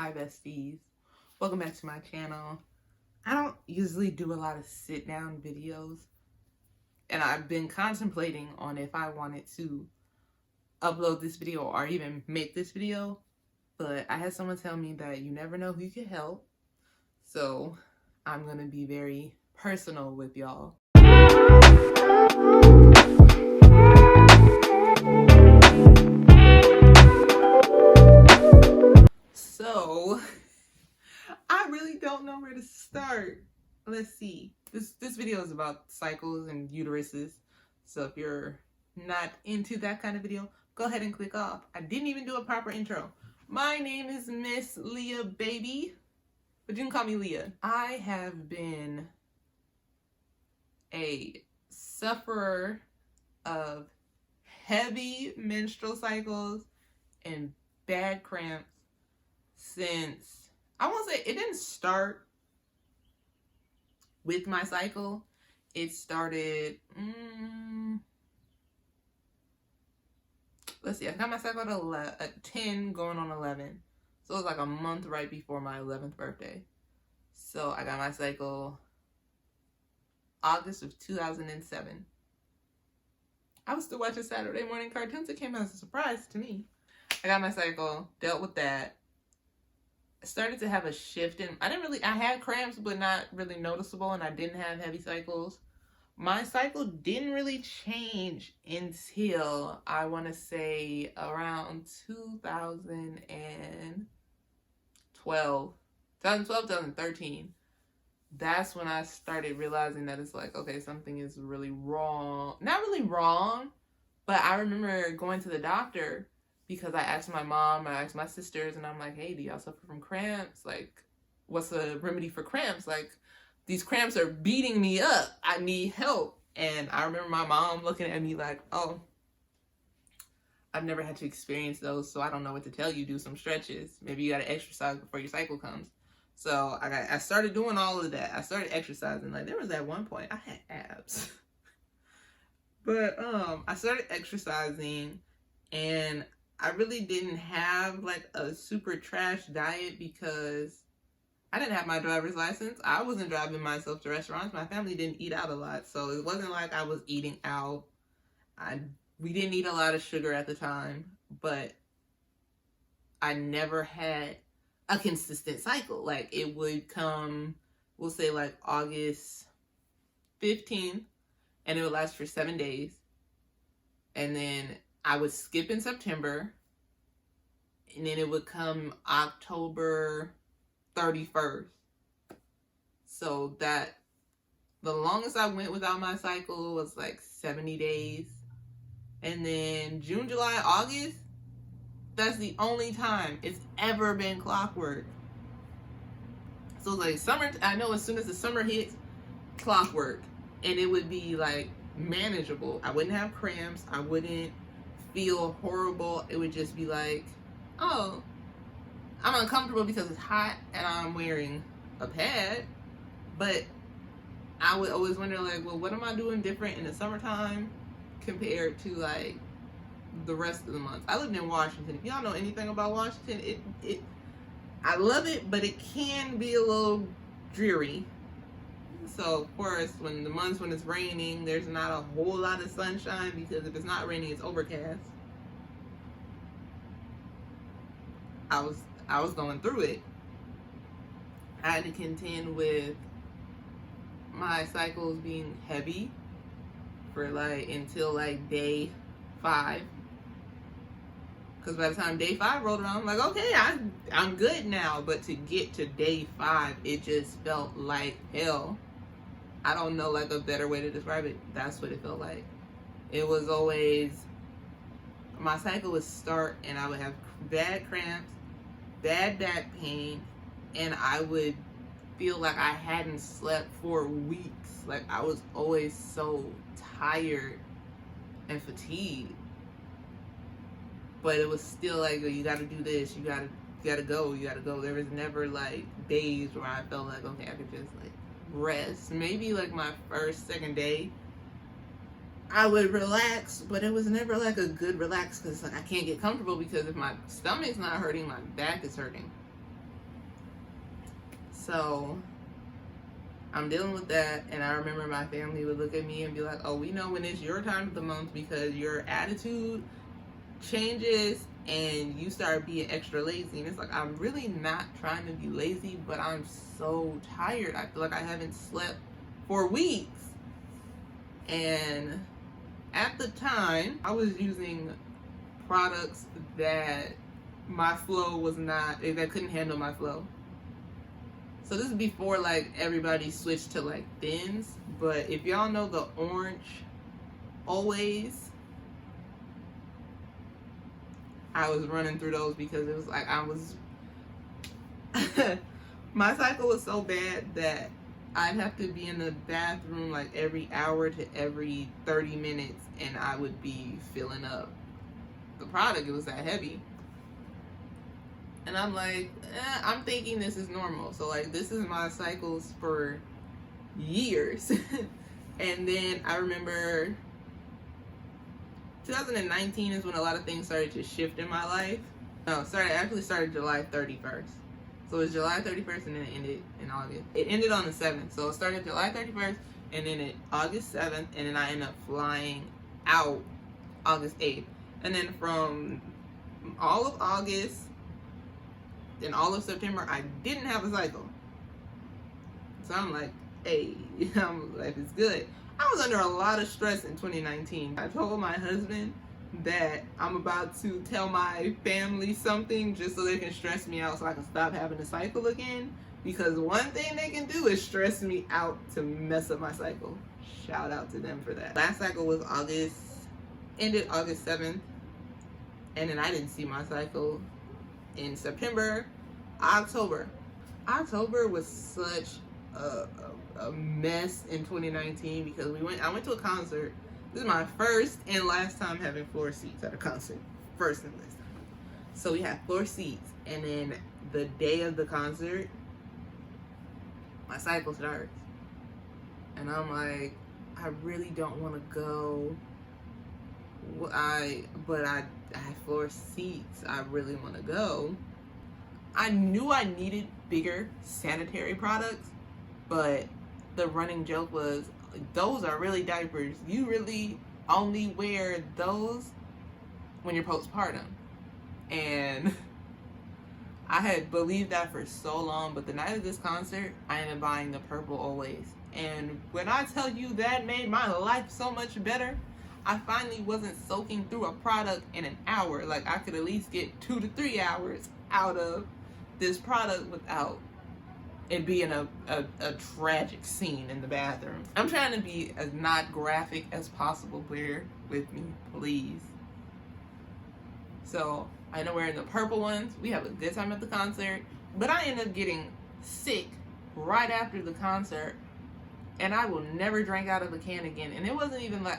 Hi besties, welcome back to my channel. I don't usually do a lot of sit down videos, and I've been contemplating on if I wanted to upload this video or even make this video, but I had someone tell me that you never know who you can help, so I'm gonna be very personal with y'all. So I really don't know where to start. Let's see. This video is about cycles and uteruses. So if you're not into that kind of video, go ahead and click off. I didn't even do a proper intro. My name is Miss Leah Baby, but you can call me Leah. I have been a sufferer of heavy menstrual cycles and bad cramps since, I won't say it didn't start with my cycle. It started, let's see, I got my cycle at 10 going on 11. So it was like a month right before my 11th birthday. So I got my cycle August of 2007. I was still watching Saturday morning cartoons. It came as a surprise to me. I got my cycle, dealt with that. I started to have a shift in, I had cramps, but not really noticeable, and I didn't have heavy cycles. My cycle didn't really change until, I want to say, around 2013. That's when I started realizing that it's like, okay, something is really wrong. Not really wrong, but I remember going to the doctor because I asked my mom, I asked my sisters, and I'm like, hey, do y'all suffer from cramps? Like, what's the remedy for cramps? Like, these cramps are beating me up. I need help. And I remember my mom looking at me like, oh, I've never had to experience those, so I don't know what to tell you. Do some stretches. Maybe you got to exercise before your cycle comes. So I started doing all of that. I started exercising. Like, there was at one point, I had abs. But I started exercising, and I really didn't have like a super trash diet because I didn't have my driver's license. I wasn't driving myself to restaurants. My family didn't eat out a lot. So it wasn't like I was eating out. We didn't eat a lot of sugar at the time, but I never had a consistent cycle. Like, it would come, we'll say like August 15th, and it would last for 7 days. And then I would skip in September, and then it would come October 31st. So that, the longest I went without my cycle was like 70 days. And then June, July, August, that's the only time it's ever been clockwork. So it's like summer, I know as soon as the summer hits, clockwork. And it would be like manageable. I wouldn't have cramps. I wouldn't feel horrible. It would just be like, oh, I'm uncomfortable because it's hot and I'm wearing a pad. But I would always wonder, like, well, what am I doing different in the summertime compared to like the rest of the months? I lived in Washington. If y'all know anything about Washington, I love it, but it can be a little dreary. So of course, when it's raining, there's not a whole lot of sunshine, because if it's not raining, it's overcast. I was going through it. I had to contend with my cycles being heavy for like until like day 5. Because by the time day 5 rolled around, I'm like, okay, I'm good now. But to get to day 5, it just felt like hell. I don't know like a better way to describe it. That's what it felt like. It was always, my cycle would start and I would have bad cramps, bad back pain, and I would feel like I hadn't slept for weeks. Like, I was always so tired and fatigued. But it was still like, you gotta do this, you gotta go. There was never like days where I felt like, okay, I could just like rest. Maybe like my first, second day, I would relax, but it was never like a good relax, because like I can't get comfortable, because if my stomach's not hurting, my back is hurting. So I'm dealing with that, and I remember my family would look at me and be like, oh, we know when it's your time of the month because your attitude changes and you start being extra lazy. And it's like, I'm really not trying to be lazy, but I'm so tired. I feel like I haven't slept for weeks. And at the time, I was using products that my flow was not, that couldn't handle my flow. So this is before like everybody switched to like thins. But if y'all know the orange always, I was running through those because it was like I was my cycle was so bad that I'd have to be in the bathroom like every hour to every 30 minutes and I would be filling up the product. It was that heavy. And I'm like, I'm thinking this is normal. So like this is my cycles for years. And then I remember 2019 is when a lot of things started to shift in my life. No, actually started July 31st. So it was July 31st and then it ended in August. It ended on the 7th. So it started July 31st and then it August 7th and then I ended up flying out August 8th. And then from all of August and all of September, I didn't have a cycle. So I'm like, hey, life is good. I was under a lot of stress in 2019. I told my husband that I'm about to tell my family something just so they can stress me out so I can stop having a cycle again. Because one thing they can do is stress me out to mess up my cycle. Shout out to them for that. Last cycle was ended August 7th. And then I didn't see my cycle in September. October was such a mess in 2019 because I went to a concert. This is my first and last time having floor seats at a concert. First and last time. So we had floor seats, and then the day of the concert, my cycle starts. And I'm like, I really don't want to go. But I had floor seats. I really want to go. I knew I needed bigger sanitary products, but the running joke was, those are really diapers. You really only wear those when you're postpartum. And I had believed that for so long, but the night of this concert, I ended up buying the purple always. And when I tell you that made my life so much better, I finally wasn't soaking through a product in an hour. Like I could at least get 2 to 3 hours out of this product without it being a tragic scene in the bathroom. I'm trying to be as not graphic as possible. Bear with me, please. So I know we're in the purple ones. We have a good time at the concert, but I ended up getting sick right after the concert, and I will never drink out of a can again. And it wasn't even like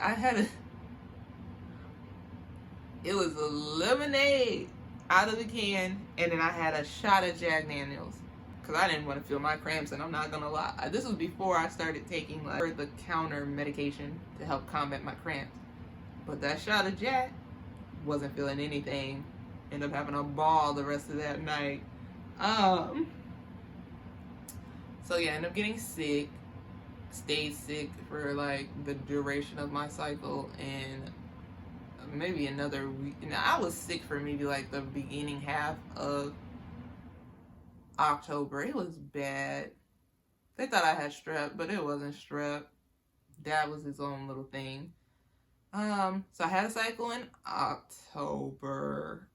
it was a lemonade out of the can, and then I had a shot of Jack Daniels because I didn't want to feel my cramps. And I'm not gonna lie, this was before I started taking like over-the-counter medication to help combat my cramps. But that shot of Jack, wasn't feeling anything. Ended up having a ball the rest of that night. So yeah, ended up getting sick. Stayed sick for like the duration of my cycle, and maybe another week. I was sick for maybe like the beginning half of October. It was bad. They thought I had strep, but it wasn't strep. That was his own little thing. So I had a cycle in October.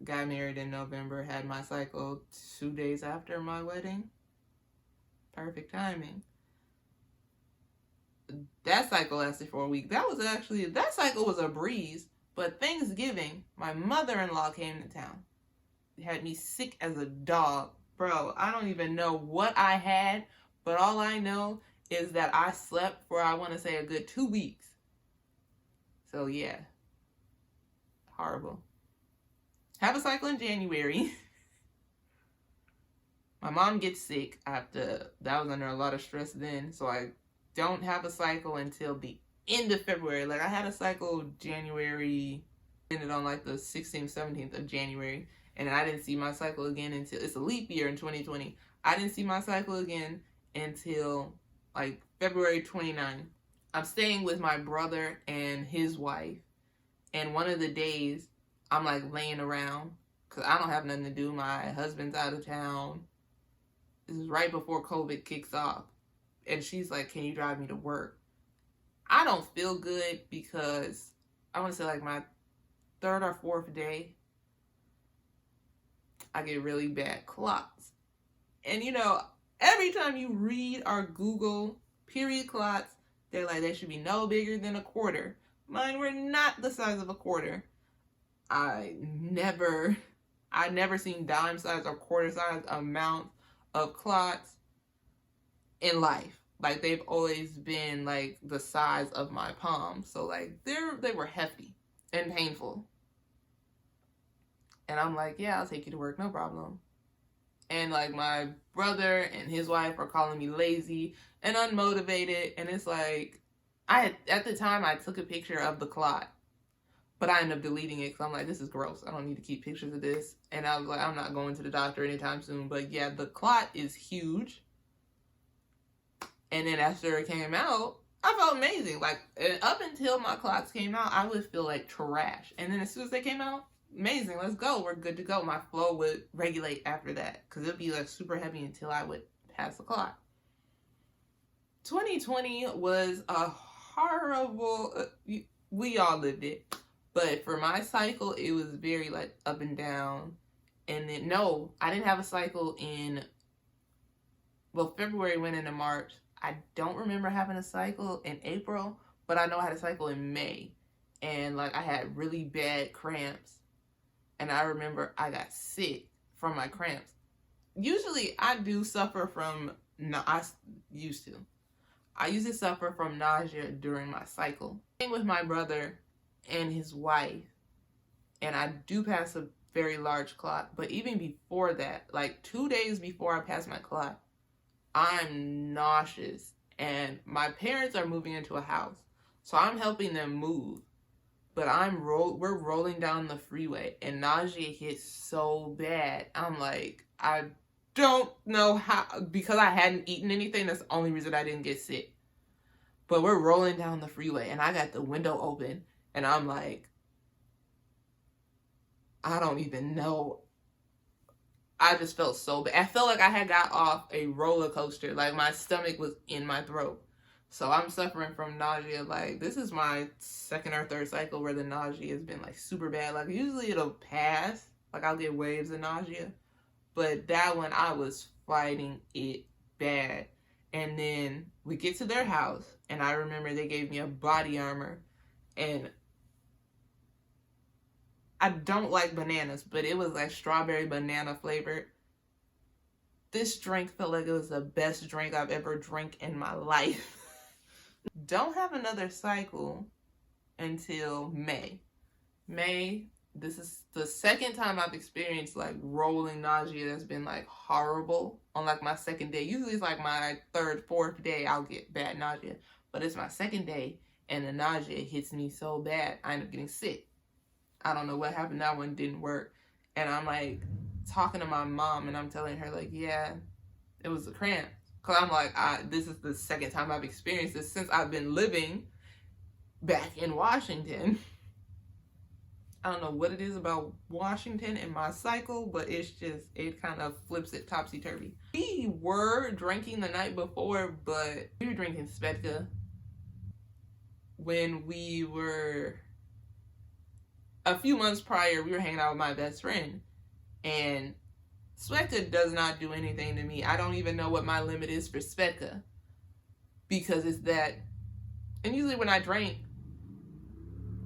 Got married in November. Had my cycle 2 days after my wedding. Perfect timing. That cycle lasted for a week. That cycle was a breeze. But Thanksgiving, my mother-in-law came to town. Had me sick as a dog. Bro, I don't even know what I had, but all I know is that I slept for, I want to say, a good 2 weeks. So yeah, horrible. Have a cycle in January. My mom gets sick that was under a lot of stress then, so I don't have a cycle until the end of February. Like I had a cycle January, ended on like the 16th, 17th of January, And I didn't see my cycle again until, it's a leap year in 2020. I didn't see my cycle again until like February 29th. I'm staying with my brother and his wife. And one of the days, I'm like laying around because I don't have nothing to do. My husband's out of town. This is right before COVID kicks off. And she's like, can you drive me to work? I don't feel good because I want to say like my third or fourth day, I get really bad clots. And you know, every time you read or Google period clots, they're like, they should be no bigger than a quarter. Mine were not the size of a quarter. I never seen dime size or quarter size amount of clots in life. Like, they've always been like the size of my palm. So like they were hefty and painful. And I'm like, yeah, I'll take you to work, no problem. And like my brother and his wife are calling me lazy and unmotivated. And it's like, at the time I took a picture of the clot, but I ended up deleting it because I'm like, this is gross. I don't need to keep pictures of this. And I was like, I'm not going to the doctor anytime soon. But yeah, the clot is huge. And then after it came out, I felt amazing. Like, up until my clots came out, I would feel like trash. And then as soon as they came out, amazing, let's go, we're good to go. My flow would regulate after that because it would be like super heavy until I would pass the clot. 2020 was a horrible, we all lived it. But for my cycle, it was very like up and down. And then, no, I didn't have a cycle in, well, February went into March. I don't remember having a cycle in April, but I know I had a cycle in May. And like I had really bad cramps. And I remember I got sick from my cramps. Usually I do suffer from, I used to suffer from nausea during my cycle. Staying with my brother and his wife, and I do pass a very large clot, but even before that, like 2 days before I pass my clot, I'm nauseous, and my parents are moving into a house, so I'm helping them move, but we're rolling down the freeway, and nausea hits so bad. I'm like, I don't know how, because I hadn't eaten anything, that's the only reason I didn't get sick. But we're rolling down the freeway, and I got the window open, and I'm like, I don't even know. I just felt so bad. I felt like I had got off a roller coaster. Like my stomach was in my throat. So I'm suffering from nausea. Like, this is my second or third cycle where the nausea has been like super bad. Like, usually it'll pass. Like, I'll get waves of nausea. But that one, I was fighting it bad. And then we get to their house, and I remember they gave me a body armor. And I don't like bananas, but it was like strawberry banana flavored. This drink felt like it was the best drink I've ever drank in my life. Don't have another cycle until May. This is the second time I've experienced like rolling nausea that's been like horrible on like my second day. Usually it's like my third, fourth day I'll get bad nausea, but it's my second day and the nausea hits me so bad I end up getting sick. I don't know what happened. That one didn't work. And I'm like talking to my mom, and I'm telling her like, yeah, it was a cramp. Cause I'm like, this is the second time I've experienced this since I've been living back in Washington. I don't know what it is about Washington and my cycle, but it's just, it kind of flips it topsy-turvy. We were drinking the night before, but we were drinking Svedka when we were, a few months prior, we were hanging out with my best friend, and Svedka does not do anything to me. I don't even know what my limit is for Svedka, because it's that, and usually when I drink,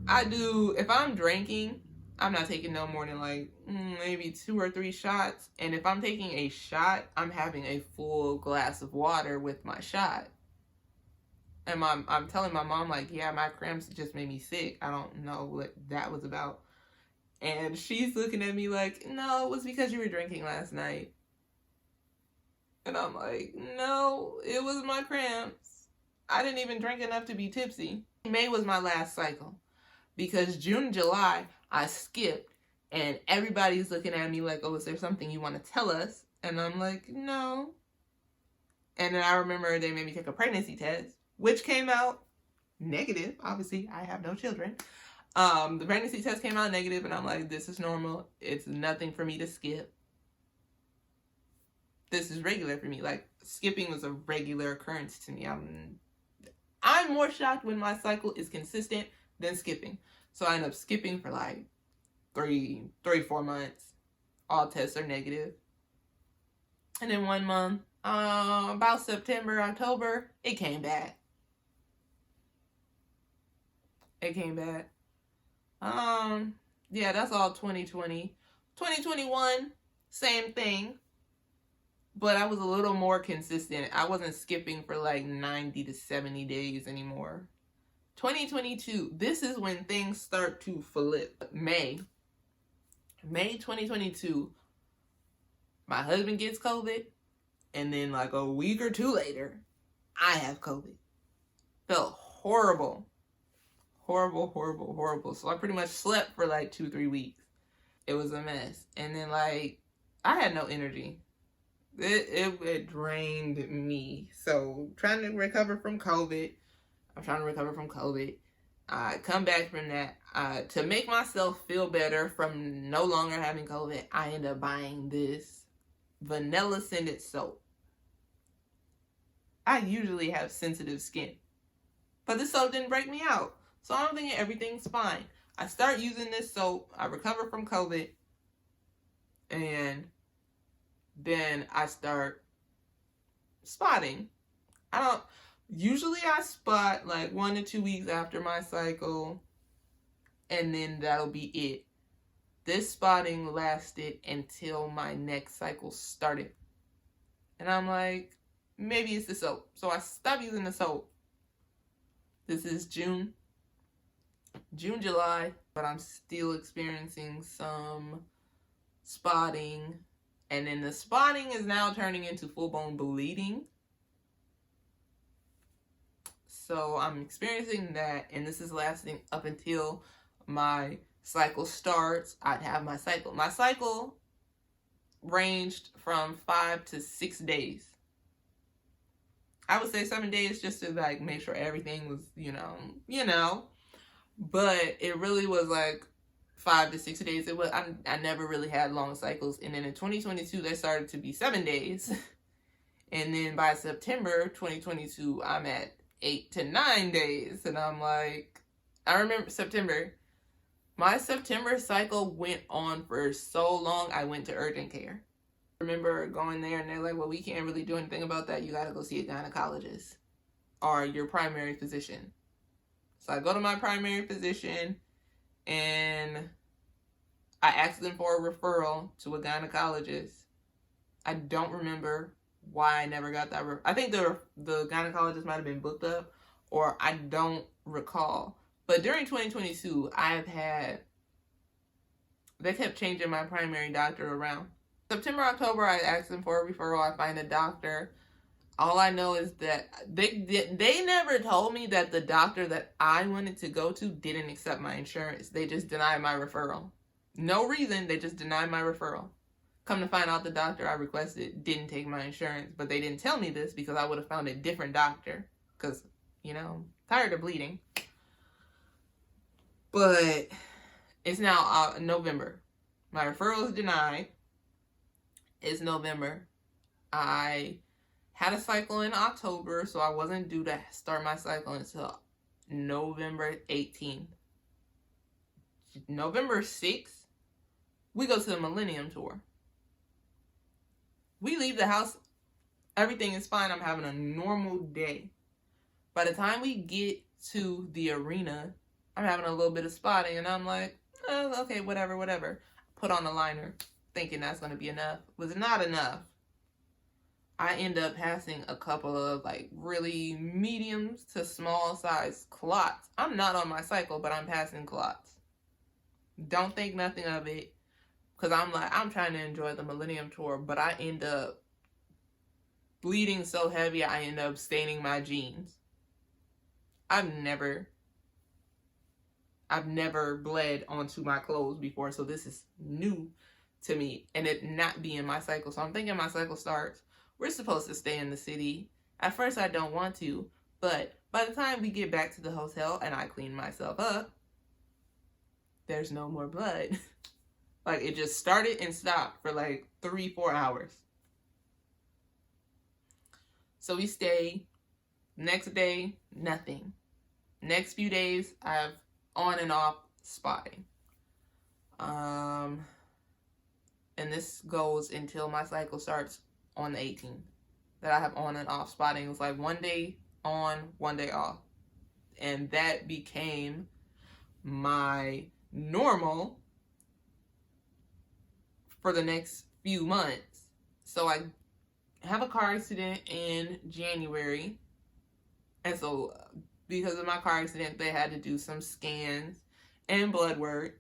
if I'm drinking, I'm not taking no more than like maybe 2 or 3 shots, and if I'm taking a shot, I'm having a full glass of water with my shot. And I'm telling my mom, like, yeah, my cramps just made me sick. I don't know what that was about. And she's looking at me like, no, it was because you were drinking last night. And I'm like, no, it was my cramps. I didn't even drink enough to be tipsy. May was my last cycle. Because June and July, I skipped. And everybody's looking at me like, oh, is there something you want to tell us? And I'm like, no. And then I remember they made me take a pregnancy test, which came out negative. Obviously, I have no children. The pregnancy test came out negative, and I'm like, this is normal. It's nothing for me to skip. This is regular for me. Like, skipping was a regular occurrence to me. I'm more shocked when my cycle is consistent than skipping. So I end up skipping for like 4 months. All tests are negative. And then 1 month, about September, October, it came back. Yeah, that's all 2020. 2021, same thing. But I was a little more consistent. I wasn't skipping for like 90 to 70 days anymore. 2022, this is when things start to flip. May 2022, my husband gets COVID, and then like a week or two later, I have COVID. Felt horrible. Horrible. So I pretty much slept for like 2-3 weeks. It was a mess. And then like, I had no energy. It drained me. So trying to recover from COVID. I'm trying to recover from COVID. I come back from that. To make myself feel better from no longer having COVID, I end up buying this vanilla scented soap. I usually have sensitive skin, but this soap didn't break me out. So I'm thinking everything's fine. I start using this soap. I recover from COVID. And then I start spotting. Usually I spot like 1 to 2 weeks after my cycle, and then that'll be it. This spotting lasted until my next cycle started. And I'm like, maybe it's the soap. So I stopped using the soap. This is June, July, but I'm still experiencing some spotting. And then the spotting is now turning into full-blown bleeding. So I'm experiencing that, and this is lasting up until my cycle starts. I'd have my cycle. My cycle ranged from 5 to 6 days. I would say 7 days just to like make sure everything was, but it really was like 5 to 6 days. I never really had long cycles. And then in 2022, they started to be 7 days. And then by September 2022, I'm at 8 to 9 days. And I'm like, I remember September. My September cycle went on for so long, I went to urgent care. I remember going there and they're like, well, we can't really do anything about that. You got to go see a gynecologist or your primary physician. So I go to my primary physician and I asked them for a referral to a gynecologist. I don't remember why I never got that. I think the gynecologist might have been booked up, or I don't recall. But during 2022, they kept changing my primary doctor around. September, October, I asked them for a referral. I find a doctor. All I know is that they never told me that the doctor that I wanted to go to didn't accept my insurance. They just denied my referral. No reason, they just denied my referral. Come to find out, the doctor I requested didn't take my insurance, but they didn't tell me this because I would have found a different doctor because, tired of bleeding. But it's now November. My referral is denied. It's November. I had a cycle in October, so I wasn't due to start my cycle until November 18th. November 6th, we go to the Millennium Tour. We leave the house, everything is fine. I'm having a normal day. By the time we get to the arena, I'm having a little bit of spotting, and I'm like, oh, okay, whatever. Put on a liner, thinking that's going to be enough. Was not enough. I end up passing a couple of like really medium to small size clots. I'm not on my cycle, but I'm passing clots. Don't think nothing of it, because I'm trying to enjoy the Millennium Tour, but I end up bleeding so heavy I end up staining my jeans. I've never I've never bled onto my clothes before, so this is new to me, and it not being my cycle. So I'm thinking my cycle starts. We're supposed to stay in the city. At first, I don't want to, but by the time we get back to the hotel and I clean myself up, there's no more blood. Like, it just started and stopped for like 3-4 hours. So we stay. Next day, nothing. Next few days, I have on and off spotting. And this goes until my cycle starts on the 18th. That I have on and off spotting. It was like 1 day on, 1 day off. And that became my normal for the next few months. So I have a car accident in January. And so because of my car accident, they had to do some scans and blood work.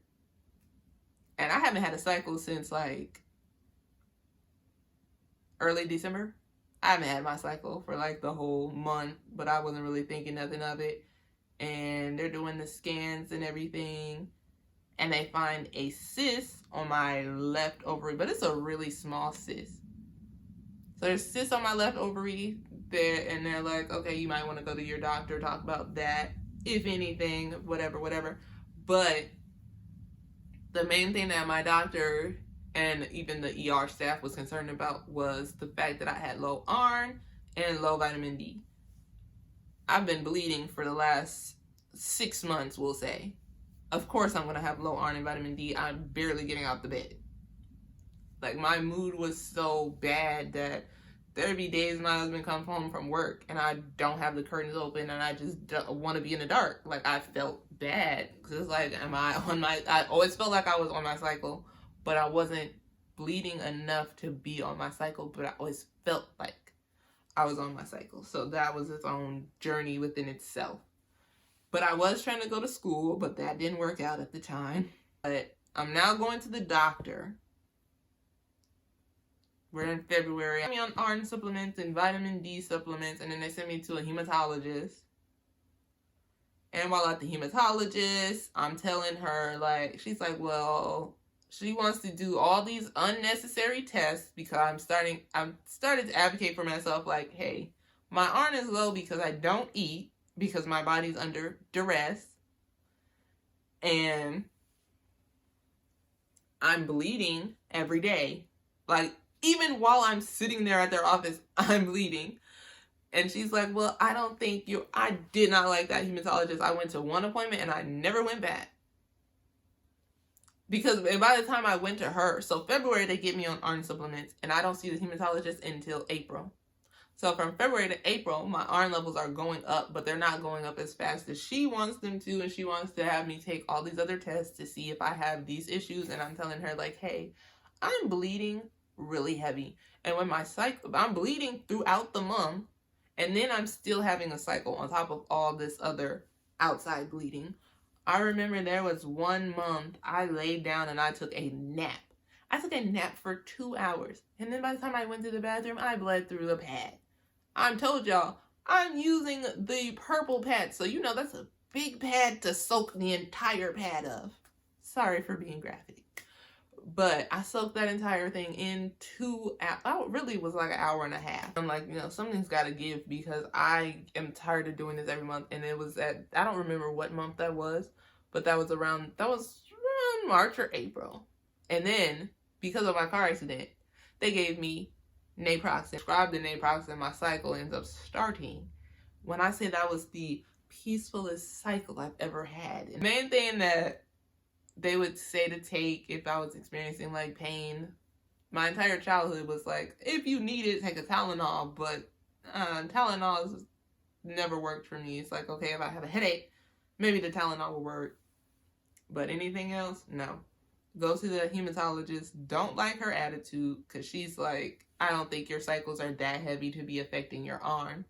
And I haven't had a cycle since like early December. I haven't had my cycle for like the whole month, but I wasn't really thinking nothing of it. And they're doing the scans and everything. And they find a cyst on my left ovary, but it's a really small cyst. So there's cyst on my left ovary there, and they're like, okay, you might want to go to your doctor, talk about that, if anything, whatever. But the main thing that my doctor and even the ER staff was concerned about was the fact that I had low iron and low vitamin D. I've been bleeding for the last 6 months, we'll say. Of course I'm going to have low iron and vitamin D. I'm barely getting out the bed. Like, my mood was so bad that there'd be days my husband comes home from work and I don't have the curtains open and I just want to be in the dark. Like, I felt bad because it's like, I always felt like I was on my cycle, but I wasn't bleeding enough to be on my cycle, but I always felt like I was on my cycle. So that was its own journey within itself. But I was trying to go to school, but that didn't work out at the time. But I'm now going to the doctor. We're in February. I'm on iron supplements and vitamin D supplements, and then they sent me to a hematologist. And while at the hematologist, I'm telling her, like, she's like, well, she wants to do all these unnecessary tests because I'm started to advocate for myself, like, hey, my iron is low because I don't eat, because my body's under duress, and I'm bleeding every day. Like, even while I'm sitting there at their office, I'm bleeding. And she's like, well, I don't think I did not like that hematologist. I went to one appointment and I never went back. Because by the time I went to her, so February they get me on iron supplements, and I don't see the hematologist until April. So from February to April, my iron levels are going up, but they're not going up as fast as she wants them to, and she wants to have me take all these other tests to see if I have these issues, and I'm telling her, like, hey, I'm bleeding really heavy. And when my cycle, I'm bleeding throughout the month, and then I'm still having a cycle on top of all this other outside bleeding. I remember there was 1 month I laid down and I took a nap. I took a nap for 2 hours, and then by the time I went to the bathroom, I bled through the pad. I told y'all, I'm using the purple pad, so you know that's a big pad to soak the entire pad of. Sorry for being graphic. But I soaked that entire thing in 2 hours. Oh, it really was like 1.5 hours. I'm like, you know, something's got to give because I am tired of doing this every month. And it was I don't remember what month that was, but that was around March or April. And then, because of my car accident, they gave me naproxen. Prescribed the naproxen, my cycle ends up starting. When I say that was the peacefulest cycle I've ever had. And the main thing that they would say to take if I was experiencing like pain, my entire childhood was like, if you need it, take a Tylenol. But Tylenol has never worked for me. It's like, okay, if I have a headache, maybe the Tylenol will work. But anything else, no. Go to the hematologist. Don't like her attitude, because she's like, I don't think your cycles are that heavy to be affecting your arm.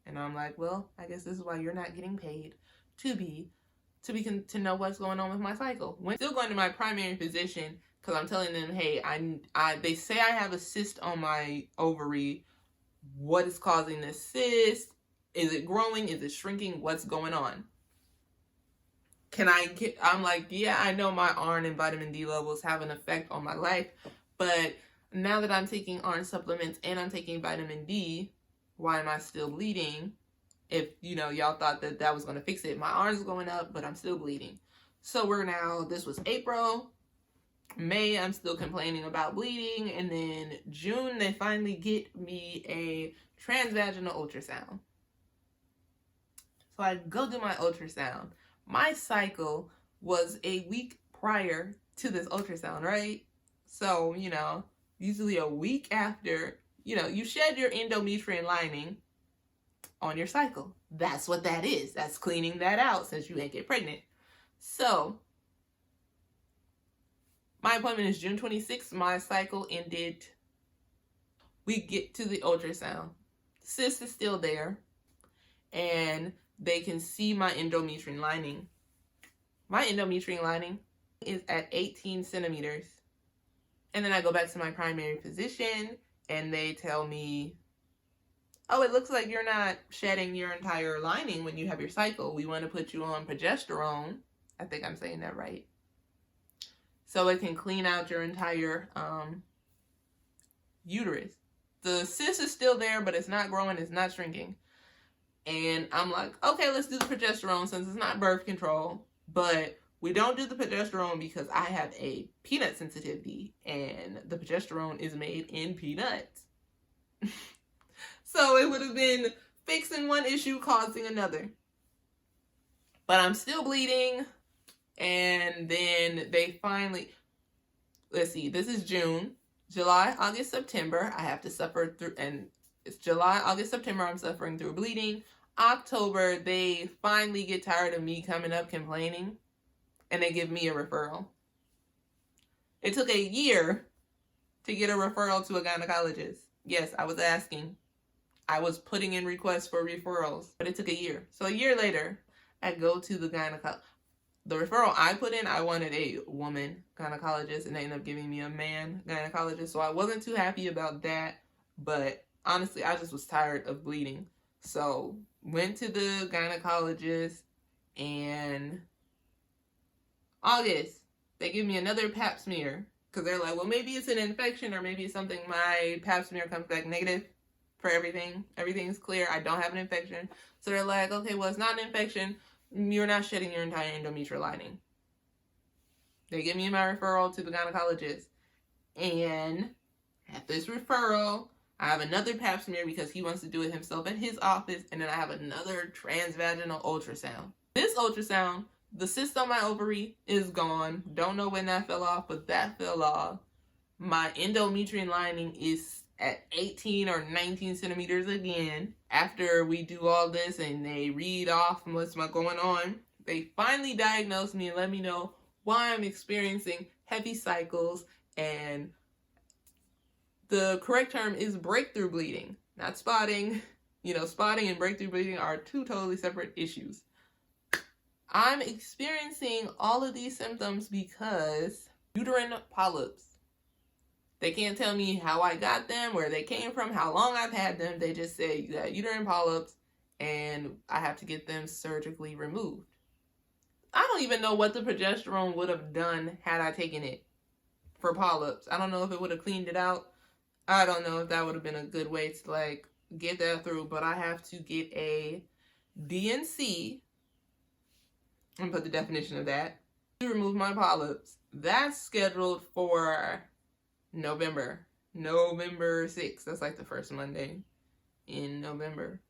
And I'm like, well, I guess this is why you're not getting paid to know what's going on with my cycle. When still going to my primary physician, because I'm telling them, hey, they say I have a cyst on my ovary. What is causing this cyst? Is it growing? Is it shrinking? What's going on? I'm like, yeah, I know my iron and vitamin D levels have an effect on my life, but now that I'm taking iron supplements and I'm taking vitamin D, why am I still bleeding? If, y'all thought that that was going to fix it. My iron's going up, but I'm still bleeding. So this was April. May, I'm still complaining about bleeding. And then June, they finally get me a transvaginal ultrasound. So I go do my ultrasound. My cycle was a week prior to this ultrasound, right? So, usually a week after, you shed your endometrium lining on your cycle. That's what that is. That's cleaning that out since you ain't get pregnant. So, my appointment is June 26th. My cycle ended. We get to the ultrasound. Cyst is still there. And they can see my endometrium lining. My endometrium lining is at 18 centimeters. And then I go back to my primary physician and they tell me, oh, it looks like you're not shedding your entire lining when you have your cycle. We want to put you on progesterone. I think I'm saying that right. So it can clean out your entire uterus. The cyst is still there, but it's not growing, it's not shrinking. And I'm like, okay, let's do the progesterone since it's not birth control. But we don't do the progesterone because I have a peanut sensitivity and the progesterone is made in peanuts. So it would have been fixing one issue, causing another. But I'm still bleeding. And then they finally, let's see, this is June. July, August, September, I have to suffer through, and it's July, August, September, I'm suffering through bleeding. October, they finally get tired of me coming up complaining, and they give me a referral. It took a year to get a referral to a gynecologist. Yes, I was asking. I was putting in requests for referrals, but it took a year. So a year later, I go to the gynecologist. The referral I put in, I wanted a woman gynecologist, and they ended up giving me a man gynecologist. So I wasn't too happy about that, but honestly, I just was tired of bleeding. So went to the gynecologist, and August, they give me another pap smear, because they're like, well, maybe it's an infection, or maybe it's something. My pap smear comes back negative for everything. Everything's clear. I don't have an infection. So they're like, okay, well, it's not an infection. You're not shedding your entire endometrial lining. They give me my referral to the gynecologist. And at this referral, I have another pap smear because he wants to do it himself at his office. And then I have another transvaginal ultrasound. This ultrasound, the cyst on my ovary is gone. Don't know when that fell off, but that fell off. My endometrium lining is at 18 or 19 centimeters again. After we do all this and they read off what's going on, they finally diagnose me and let me know why I'm experiencing heavy cycles, and the correct term is breakthrough bleeding, not spotting. Spotting and breakthrough bleeding are two totally separate issues. I'm experiencing all of these symptoms because uterine polyps. They can't tell me how I got them, where they came from, how long I've had them. They just say you got uterine polyps and I have to get them surgically removed. I don't even know what the progesterone would have done had I taken it for polyps. I don't know if it would have cleaned it out. I don't know if that would have been a good way to get that through, but I have to get a DNC. I'm gonna put the definition of that to remove my polyps. That's scheduled for November 6th. That's the first Monday in November.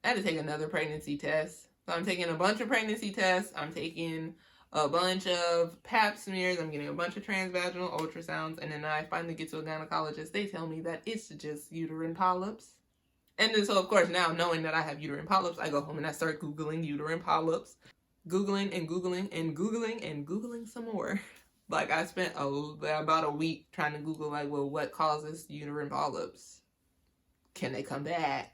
I had to take another pregnancy test. So I'm taking a bunch of pregnancy tests. I'm taking a bunch of pap smears. I'm getting a bunch of transvaginal ultrasounds. And then I finally get to a gynecologist. They tell me that it's just uterine polyps. And then so, of course, now knowing that I have uterine polyps, I go home and I start Googling uterine polyps. Googling and Googling and Googling and Googling some more. I spent about a week trying to Google, what causes uterine polyps? Can they come back?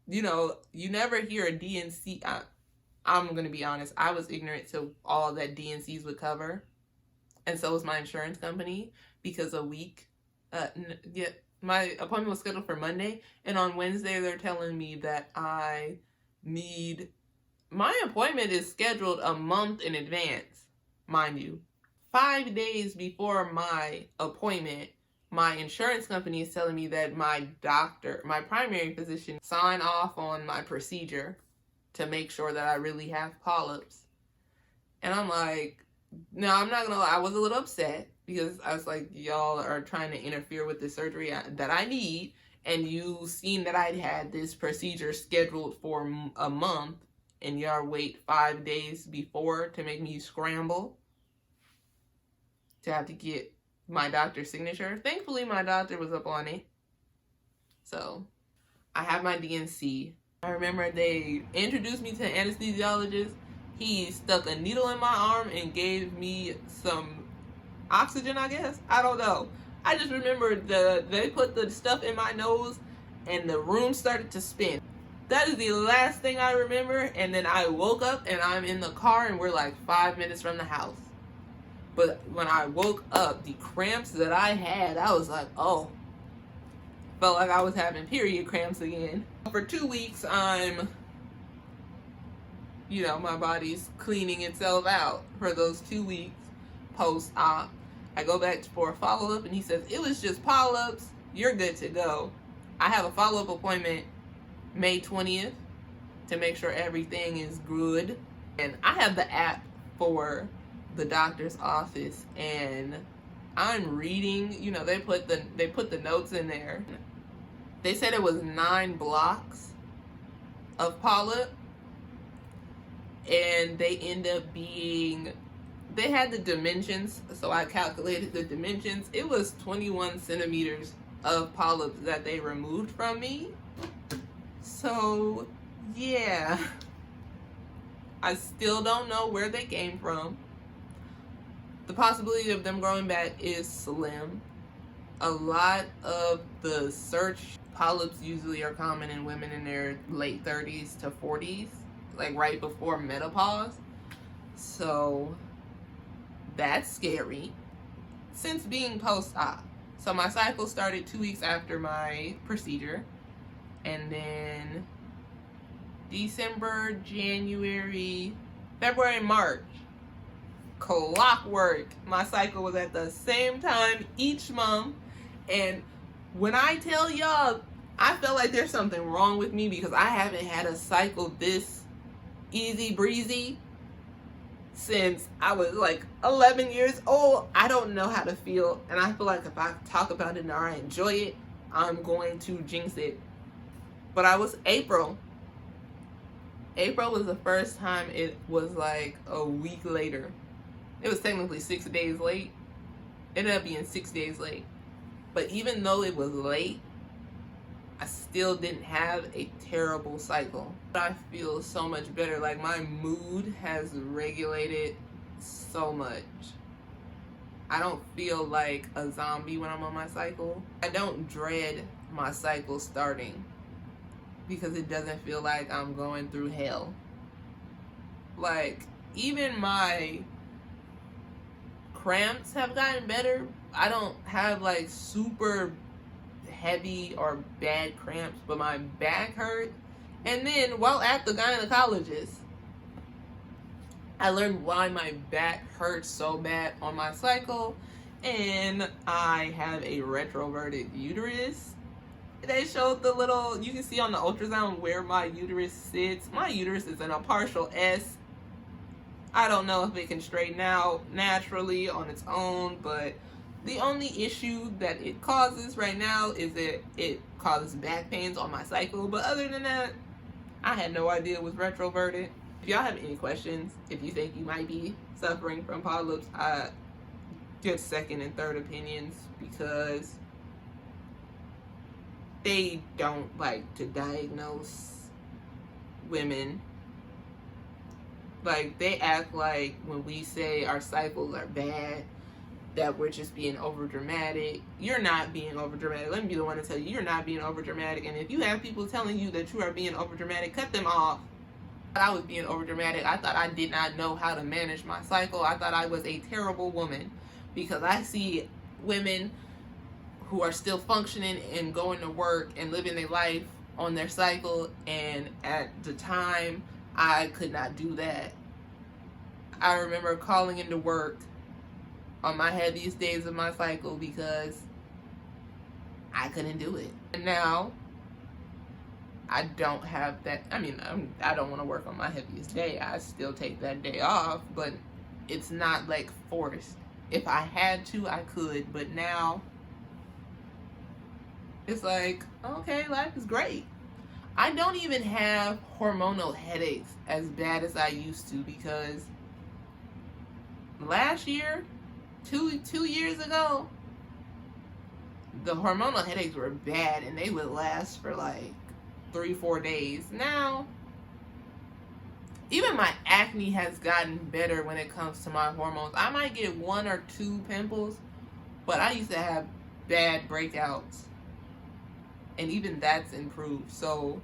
You never hear a DNC. I'm going to be honest. I was ignorant to all that DNCs would cover. And so was my insurance company, because my appointment was scheduled for Monday. And on Wednesday, they're telling me that I need My appointment is scheduled a month in advance, mind you. 5 days before my appointment, my insurance company is telling me that my doctor, my primary physician, sign off on my procedure to make sure that I really have polyps. And I'm like, no, I'm not gonna lie, I was a little upset because I was like, y'all are trying to interfere with the surgery that I need, and you seen that I'd had this procedure scheduled for a month, and y'all wait 5 days before to make me scramble to have to get my doctor's signature. Thankfully, my doctor was up on it. So, I have my DNC. I remember they introduced me to an anesthesiologist. He stuck a needle in my arm and gave me some oxygen, I guess. I don't know. I just remember they put the stuff in my nose and the room started to spin. That is the last thing I remember. And then I woke up and I'm in the car and we're like 5 minutes from the house. But when I woke up, the cramps that I had, I was like, oh. Felt like I was having period cramps again. For 2 weeks, my body's cleaning itself out for those 2 weeks post-op. I go back for a follow-up and he says, it was just polyps. You're good to go. I have a follow-up appointment May 20th to make sure everything is good. And I have the app for the doctor's office and I'm reading, they put the notes in there. They said it was 9 blocks of polyp, and they end up being, they had the dimensions, so I calculated the dimensions. It was 21 centimeters of polyps that they removed from me. So, yeah. I still don't know where they came from. The possibility of them growing back is slim. A lot of the search polyps usually are common in women in their late 30s to 40s, like right before menopause. So that's scary. Since being post-op. So my cycle started 2 weeks after my procedure. And then December, January, February, March. Clockwork. My cycle was at the same time each month. And when I tell y'all, I feel like there's something wrong with me because I haven't had a cycle this easy breezy since I was like 11 years old. I don't know how to feel, and I feel like if I talk about it or I enjoy it, I'm going to jinx it. But I was April was the first time it was like a week later. It was technically 6 days late. It ended up being 6 days late. But even though it was late, I still didn't have a terrible cycle. I feel so much better. Like my mood has regulated so much. I don't feel like a zombie when I'm on my cycle. I don't dread my cycle starting because it doesn't feel like I'm going through hell. Like even my cramps have gotten better. I don't have like super heavy or bad cramps, but my back hurt. And then while at the gynecologist, I learned why my back hurts so bad on my cycle, and I have a retroverted uterus. They showed the little, you can see on the ultrasound where my uterus sits. My uterus is in a partial S. I don't know if it can straighten out naturally on its own, but the only issue that it causes right now is that it causes back pains on my cycle. But other than that, I had no idea it was retroverted. If y'all have any questions, if you think you might be suffering from polyps, I get second and third opinions because they don't like to diagnose women. Like, they act like when we say our cycles are bad, that we're just being over dramatic. You're not being over dramatic. Let me be the one to tell you, you're not being over dramatic. And if you have people telling you that you are being over dramatic, cut them off. I was being over dramatic. I thought I did not know how to manage my cycle. I thought I was a terrible woman because I see women who are still functioning and going to work and living their life on their cycle, and at the time I could not do that. I remember calling into work on my heaviest days of my cycle because I couldn't do it. And now I don't have that. I mean, I don't want to work on my heaviest day. I still take that day off, but it's not like forced. If I had to, I could, but now it's like, okay, life is great. I don't even have hormonal headaches as bad as I used to, because last year, two years ago, the hormonal headaches were bad and they would last for like 3-4 days. Now, even my acne has gotten better when it comes to my hormones. I might get 1 or 2 pimples, but I used to have bad breakouts, and even that's improved. So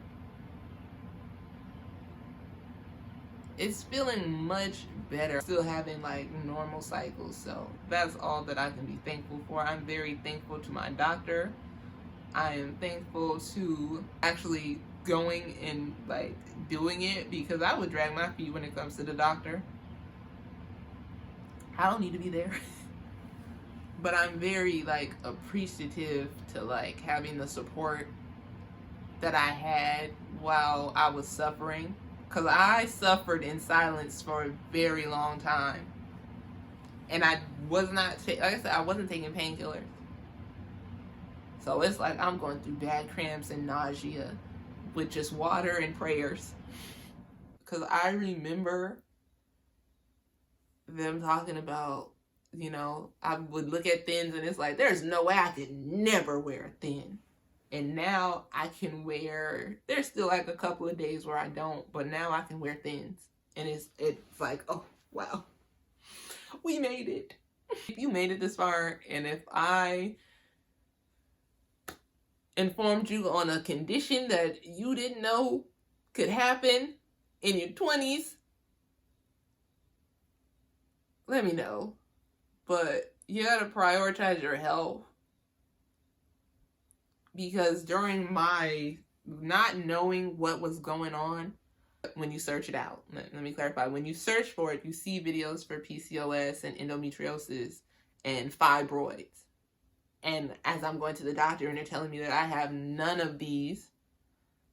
it's feeling much better. Still having like normal cycles, so that's all that I can be thankful for. I'm very thankful to my doctor. I am thankful to actually going and like doing it, because I would drag my feet when it comes to the doctor. I don't need to be there. But I'm very like appreciative to like having the support that I had while I was suffering, because I suffered in silence for a very long time, and I was not like I said, I wasn't taking painkillers. So it's like I'm going through bad cramps and nausea with just water and prayers. Because I remember them talking about, you know, I would look at thins and it's like, there's no way I could never wear a thin. And now I can wear, there's still like a couple of days where I don't, but now I can wear thins. And it's like, oh, wow, we made it. If you made it this far, and if I informed you on a condition that you didn't know could happen in your 20s, let me know. But you gotta prioritize your health, because during my not knowing what was going on, when you search it out, let me clarify, when you search for it, you see videos for PCOS and endometriosis and fibroids. And as I'm going to the doctor and they're telling me that I have none of these,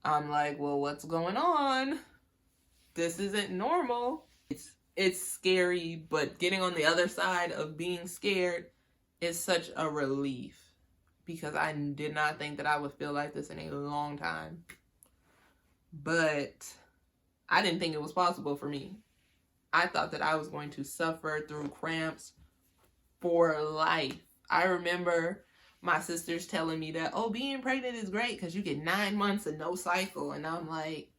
I'm like, well, what's going on? This isn't normal. It's scary, but getting on the other side of being scared is such a relief, because I did not think that I would feel like this in a long time. But I didn't think it was possible for me. I thought that I was going to suffer through cramps for life. I remember my sisters telling me that, oh, being pregnant is great because you get 9 months of no cycle. And I'm like,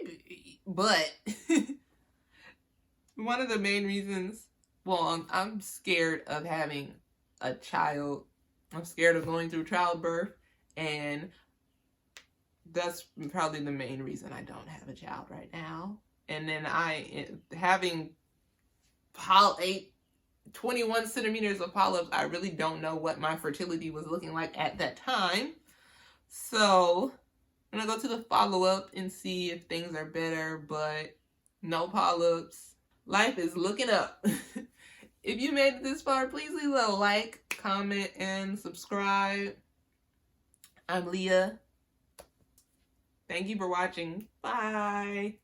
maybe. But one of the main reasons, well, I'm scared of having a child. I'm scared of going through childbirth. And that's probably the main reason I don't have a child right now. And then having 21 centimeters of polyps, I really don't know what my fertility was looking like at that time. So I'm gonna go to the follow-up and see if things are better, but no polyps. Life is looking up. If you made it this far, please leave a like, comment, and subscribe. I'm Leah. Thank you for watching. Bye.